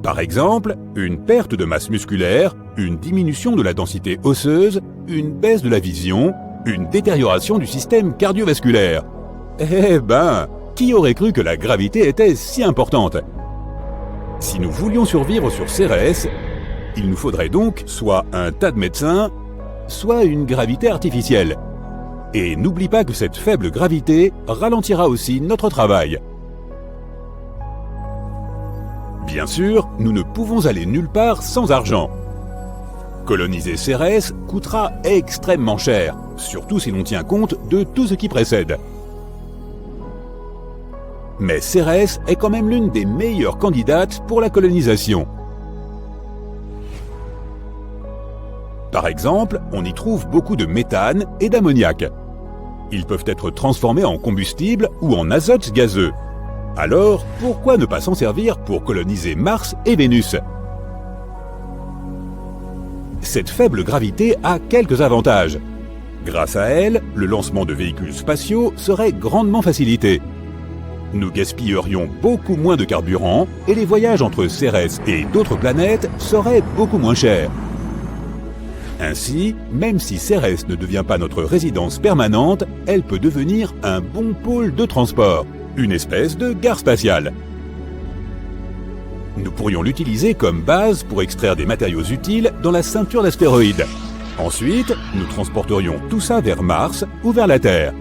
Par exemple, une perte de masse musculaire, une diminution de la densité osseuse, une baisse de la vision, une détérioration du système cardiovasculaire. Eh ben, qui aurait cru que la gravité était si importante? Si nous voulions survivre sur Cérès, il nous faudrait donc soit un tas de médecins, soit une gravité artificielle. Et n'oublie pas que cette faible gravité ralentira aussi notre travail. Bien sûr, nous ne pouvons aller nulle part sans argent. Coloniser Cérès coûtera extrêmement cher, surtout si l'on tient compte de tout ce qui précède. Mais Cérès est quand même l'une des meilleures candidates pour la colonisation. Par exemple, on y trouve beaucoup de méthane et d'ammoniac. Ils peuvent être transformés en combustible ou en azote gazeux. Alors, pourquoi ne pas s'en servir pour coloniser Mars et Vénus? Cette faible gravité a quelques avantages. Grâce à elle, le lancement de véhicules spatiaux serait grandement facilité. Nous gaspillerions beaucoup moins de carburant et les voyages entre Cérès et d'autres planètes seraient beaucoup moins chers. Ainsi, même si Cérès ne devient pas notre résidence permanente, elle peut devenir un bon pôle de transport, une espèce de gare spatiale. Nous pourrions l'utiliser comme base pour extraire des matériaux utiles dans la ceinture d'astéroïdes. Ensuite, nous transporterions tout ça vers Mars ou vers la Terre.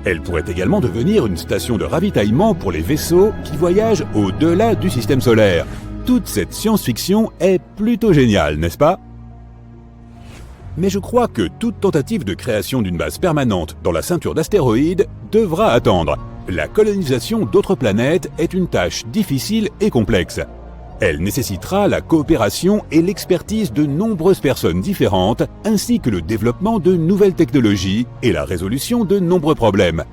Elle pourrait également devenir une station de ravitaillement pour les vaisseaux qui voyagent au-delà du système solaire. Toute cette science-fiction est plutôt géniale, n'est-ce pas? Mais je crois que toute tentative de création d'une base permanente dans la ceinture d'astéroïdes devra attendre. La colonisation d'autres planètes est une tâche difficile et complexe. Elle nécessitera la coopération et l'expertise de nombreuses personnes différentes, ainsi que le développement de nouvelles technologies et la résolution de nombreux problèmes.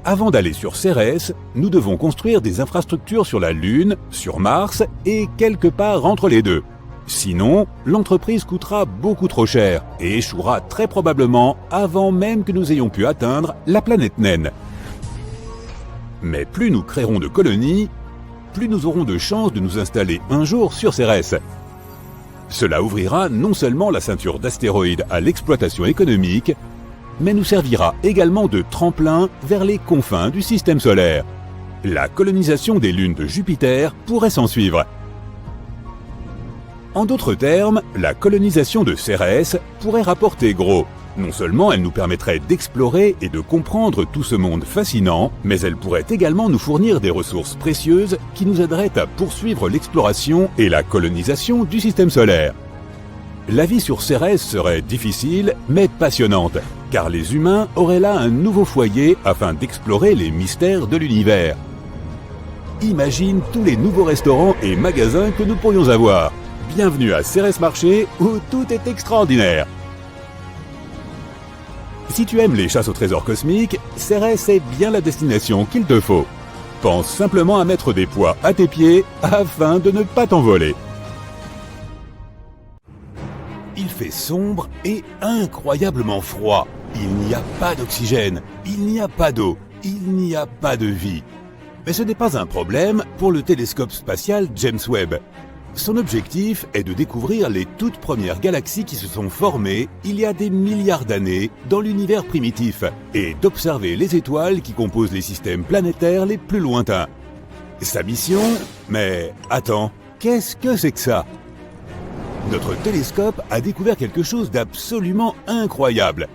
Avant d'aller sur Cérès, nous devons construire des infrastructures sur la Lune, sur Mars et quelque part entre les deux. Sinon, l'entreprise coûtera beaucoup trop cher et échouera très probablement avant même que nous ayons pu atteindre la planète naine. Mais plus nous créerons de colonies, plus nous aurons de chances de nous installer un jour sur Cérès. Cela ouvrira non seulement la ceinture d'astéroïdes à l'exploitation économique, mais nous servira également de tremplin vers les confins du système solaire. La colonisation des lunes de Jupiter pourrait s'en suivre. En d'autres termes, la colonisation de Cérès pourrait rapporter gros. Non seulement elle nous permettrait d'explorer et de comprendre tout ce monde fascinant, mais elle pourrait également nous fournir des ressources précieuses qui nous aideraient à poursuivre l'exploration et la colonisation du système solaire. La vie sur Cérès serait difficile, mais passionnante, car les humains auraient là un nouveau foyer afin d'explorer les mystères de l'univers. Imagine tous les nouveaux restaurants et magasins que nous pourrions avoir. Bienvenue à Cérès Marché, où tout est extraordinaire. Si tu aimes les chasses au trésor cosmique, Cérès est bien la destination qu'il te faut. Pense simplement à mettre des poids à tes pieds afin de ne pas t'envoler. Il fait sombre et incroyablement froid. Il n'y a pas d'oxygène, il n'y a pas d'eau, il n'y a pas de vie. Mais ce n'est pas un problème pour le télescope spatial James Webb. Son objectif est de découvrir les toutes premières galaxies qui se sont formées il y a des milliards d'années dans l'univers primitif et d'observer les étoiles qui composent les systèmes planétaires les plus lointains. Sa mission? Mais attends, qu'est-ce que c'est que ça? Notre télescope a découvert quelque chose d'absolument incroyable.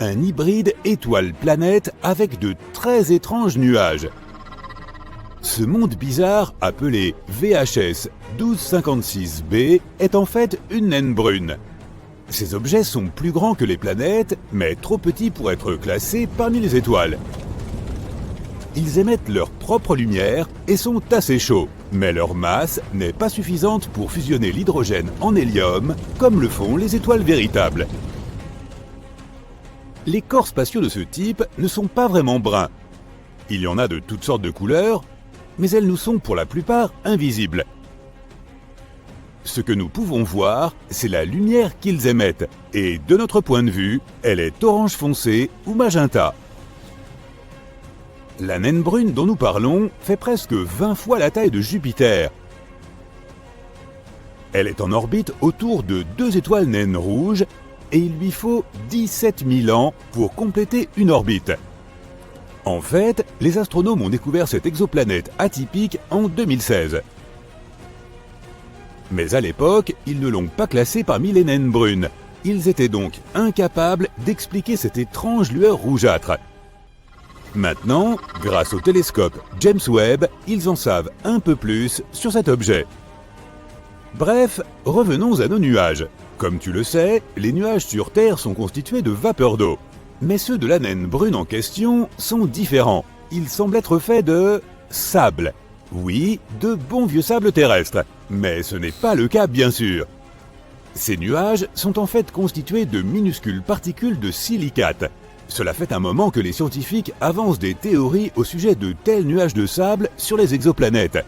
Un hybride étoile-planète avec de très étranges nuages. Ce monde bizarre, appelé VHS 1256b, est en fait une naine brune. Ces objets sont plus grands que les planètes, mais trop petits pour être classés parmi les étoiles. Ils émettent leur propre lumière et sont assez chauds, mais leur masse n'est pas suffisante pour fusionner l'hydrogène en hélium, comme le font les étoiles véritables. Les corps spatiaux de ce type ne sont pas vraiment bruns. Il y en a de toutes sortes de couleurs, mais elles nous sont pour la plupart invisibles. Ce que nous pouvons voir, c'est la lumière qu'ils émettent, et de notre point de vue, elle est orange foncé ou magenta. La naine brune dont nous parlons fait presque 20 fois la taille de Jupiter. Elle est en orbite autour de 2 étoiles naines rouges, et il lui faut 17 000 ans pour compléter une orbite. En fait, les astronomes ont découvert cette exoplanète atypique en 2016. Mais à l'époque, ils ne l'ont pas classée parmi les naines brunes. Ils étaient donc incapables d'expliquer cette étrange lueur rougeâtre. Maintenant, grâce au télescope James Webb, ils en savent un peu plus sur cet objet. Bref, revenons à nos nuages. Comme tu le sais, les nuages sur Terre sont constitués de vapeur d'eau. Mais ceux de la naine brune en question sont différents. Ils semblent être faits de sable. Oui, de bon vieux sable terrestre. Mais ce n'est pas le cas, bien sûr. Ces nuages sont en fait constitués de minuscules particules de silicate. Cela fait un moment que les scientifiques avancent des théories au sujet de tels nuages de sable sur les exoplanètes.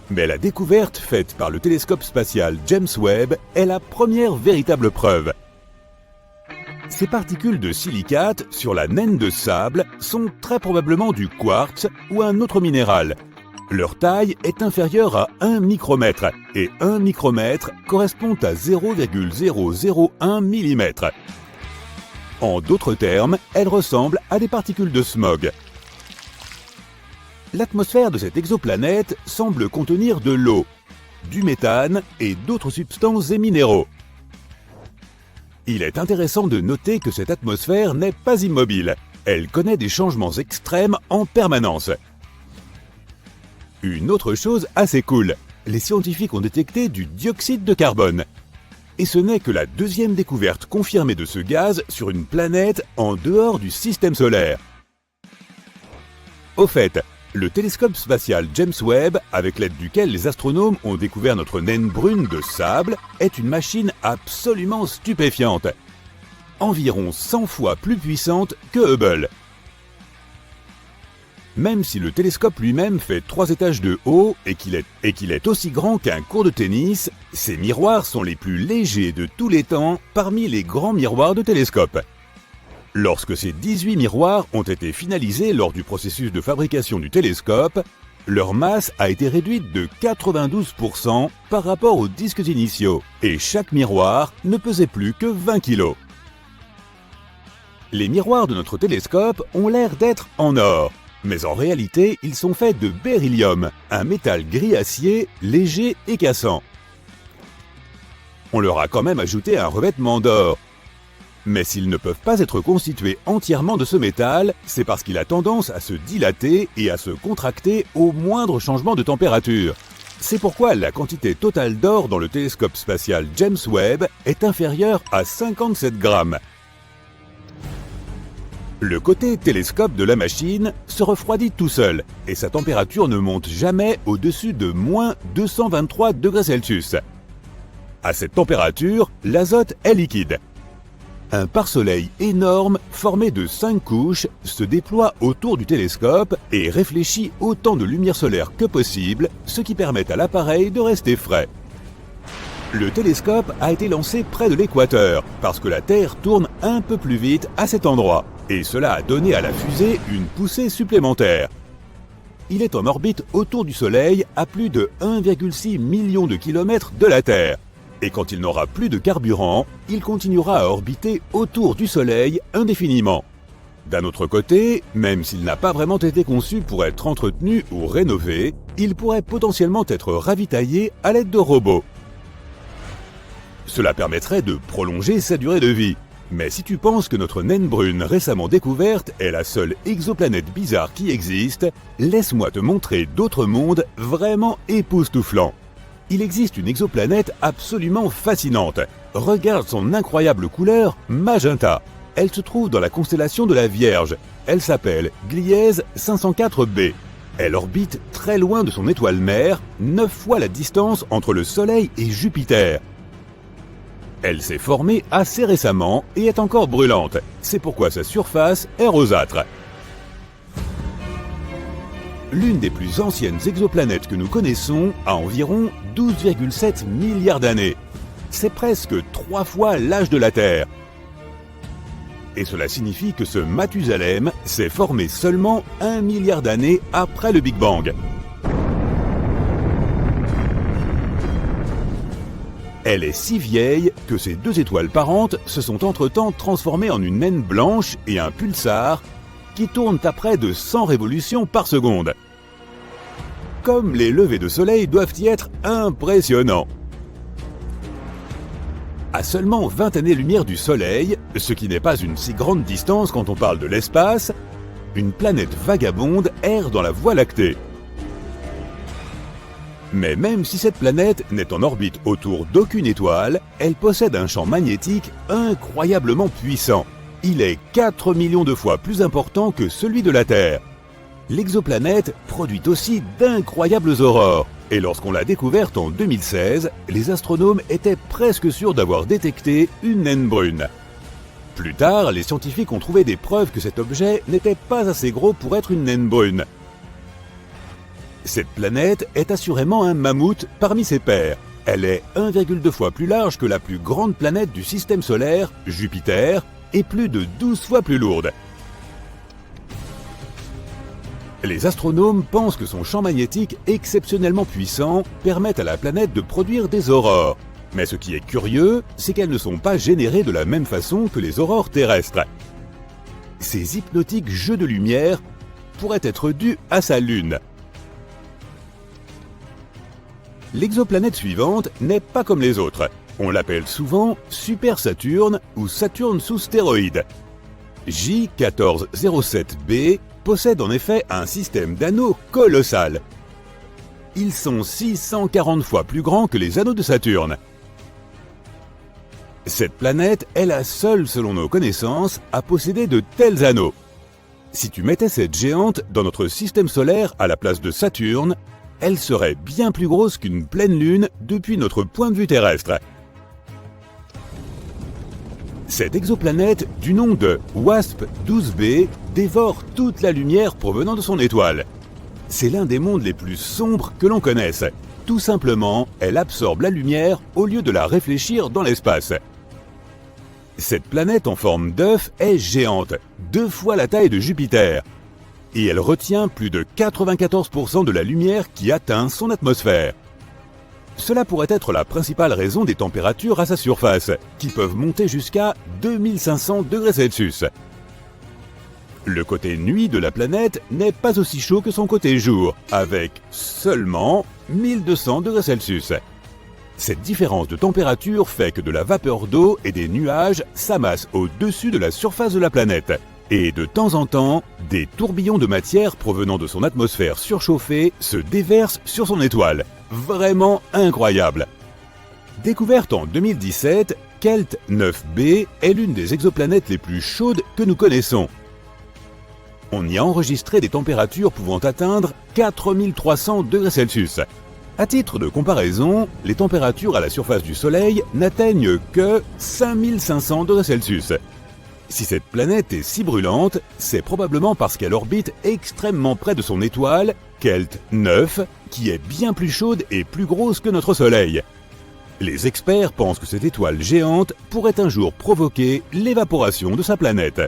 Mais la découverte faite par le télescope spatial James Webb est la première véritable preuve. Ces particules de silicate sur la naine de sable sont très probablement du quartz ou un autre minéral. Leur taille est inférieure à 1 micromètre, et 1 micromètre correspond à 0,001 mm. En d'autres termes, elles ressemblent à des particules de smog. L'atmosphère de cette exoplanète semble contenir de l'eau, du méthane et d'autres substances et minéraux. Il est intéressant de noter que cette atmosphère n'est pas immobile. Elle connaît des changements extrêmes en permanence. Une autre chose assez cool, les scientifiques ont détecté du dioxyde de carbone. Et ce n'est que la deuxième découverte confirmée de ce gaz sur une planète en dehors du système solaire. Au fait, le télescope spatial James Webb, avec l'aide duquel les astronomes ont découvert notre naine brune de sable, est une machine absolument stupéfiante. Environ 100 fois plus puissante que Hubble. Même si le télescope lui-même fait 3 étages de haut et qu'il est aussi grand qu'un court de tennis, ses miroirs sont les plus légers de tous les temps parmi les grands miroirs de télescope. Lorsque ces 18 miroirs ont été finalisés lors du processus de fabrication du télescope, leur masse a été réduite de 92% par rapport aux disques initiaux, et chaque miroir ne pesait plus que 20 kg. Les miroirs de notre télescope ont l'air d'être en or, mais en réalité, ils sont faits de beryllium, un métal gris acier léger et cassant. on leur a quand même ajouté un revêtement d'or. Mais s'ils ne peuvent pas être constitués entièrement de ce métal, c'est parce qu'il a tendance à se dilater et à se contracter au moindre changement de température. C'est pourquoi la quantité totale d'or dans le télescope spatial James Webb est inférieure à 57 grammes. Le côté télescope de la machine se refroidit tout seul et sa température ne monte jamais au-dessus de moins 223 degrés Celsius. À cette température, l'azote est liquide. Un pare-soleil énorme, formé de 5 couches, se déploie autour du télescope et réfléchit autant de lumière solaire que possible, ce qui permet à l'appareil de rester frais. Le télescope a été lancé près de l'équateur, parce que la Terre tourne un peu plus vite à cet endroit, et cela a donné à la fusée une poussée supplémentaire. Il est en orbite autour du Soleil à plus de 1,6 million de kilomètres de la Terre. Et quand il n'aura plus de carburant, il continuera à orbiter autour du Soleil indéfiniment. D'un autre côté, même s'il n'a pas vraiment été conçu pour être entretenu ou rénové, il pourrait potentiellement être ravitaillé à l'aide de robots. Cela permettrait de prolonger sa durée de vie. Mais si tu penses que notre naine brune récemment découverte est la seule exoplanète bizarre qui existe, laisse-moi te montrer d'autres mondes vraiment époustouflants. Il existe une exoplanète absolument fascinante. Regarde son incroyable couleur magenta. Elle se trouve dans la constellation de la Vierge. Elle s'appelle Gliese 504b. Elle orbite très loin de son étoile mère, 9 fois la distance entre le Soleil et Jupiter. Elle s'est formée assez récemment et est encore brûlante. C'est pourquoi sa surface est rosâtre. L'une des plus anciennes exoplanètes que nous connaissons a environ 12,7 milliards d'années. C'est presque 3 fois l'âge de la Terre. Et cela signifie que ce Mathusalem s'est formé seulement 1 milliard d'années après le Big Bang. Elle est si vieille que ces 2 étoiles parentes se sont entre-temps transformées en une naine blanche et un pulsar qui tournent à près de 100 révolutions par seconde. Comme les levées de soleil doivent y être impressionnants. À seulement 20 années-lumière du Soleil, ce qui n'est pas une si grande distance quand on parle de l'espace, une planète vagabonde erre dans la Voie lactée. Mais même si cette planète n'est en orbite autour d'aucune étoile, elle possède un champ magnétique incroyablement puissant. Il est 4 millions de fois plus important que celui de la Terre. L'exoplanète produit aussi d'incroyables aurores, et lorsqu'on l'a découverte en 2016, les astronomes étaient presque sûrs d'avoir détecté une naine brune. Plus tard, les scientifiques ont trouvé des preuves que cet objet n'était pas assez gros pour être une naine brune. Cette planète est assurément un mammouth parmi ses pairs. Elle est 1,2 fois plus large que la plus grande planète du système solaire, Jupiter, et plus de 12 fois plus lourde. Les astronomes pensent que son champ magnétique exceptionnellement puissant permet à la planète de produire des aurores. Mais ce qui est curieux, c'est qu'elles ne sont pas générées de la même façon que les aurores terrestres. Ces hypnotiques jeux de lumière pourraient être dus à sa Lune. L'exoplanète suivante n'est pas comme les autres. On l'appelle souvent Super Saturne ou Saturne sous stéroïdes. J1407b possède en effet un système d'anneaux colossal. Ils sont 640 fois plus grands que les anneaux de Saturne. Cette planète est la seule, selon nos connaissances, à posséder de tels anneaux. Si tu mettais cette géante dans notre système solaire à la place de Saturne, elle serait bien plus grosse qu'une pleine lune depuis notre point de vue terrestre. Cette exoplanète, du nom de WASP-12b, dévore toute la lumière provenant de son étoile. C'est l'un des mondes les plus sombres que l'on connaisse. Tout simplement, elle absorbe la lumière au lieu de la réfléchir dans l'espace. Cette planète en forme d'œuf est géante, 2 fois la taille de Jupiter. Et elle retient plus de 94% de la lumière qui atteint son atmosphère. Cela pourrait être la principale raison des températures à sa surface, qui peuvent monter jusqu'à 2500 degrés Celsius. Le côté nuit de la planète n'est pas aussi chaud que son côté jour, avec seulement 1200 degrés Celsius. Cette différence de température fait que de la vapeur d'eau et des nuages s'amassent au-dessus de la surface de la planète. Et de temps en temps, des tourbillons de matière provenant de son atmosphère surchauffée se déversent sur son étoile. Vraiment incroyable! Découverte en 2017, Kelt 9b est l'une des exoplanètes les plus chaudes que nous connaissons. On y a enregistré des températures pouvant atteindre 4300 degrés Celsius. À titre de comparaison, les températures à la surface du Soleil n'atteignent que 5500 degrés Celsius. Si cette planète est si brûlante, c'est probablement parce qu'elle orbite extrêmement près de son étoile, Kelt 9, qui est bien plus chaude et plus grosse que notre Soleil. Les experts pensent que cette étoile géante pourrait un jour provoquer l'évaporation de sa planète.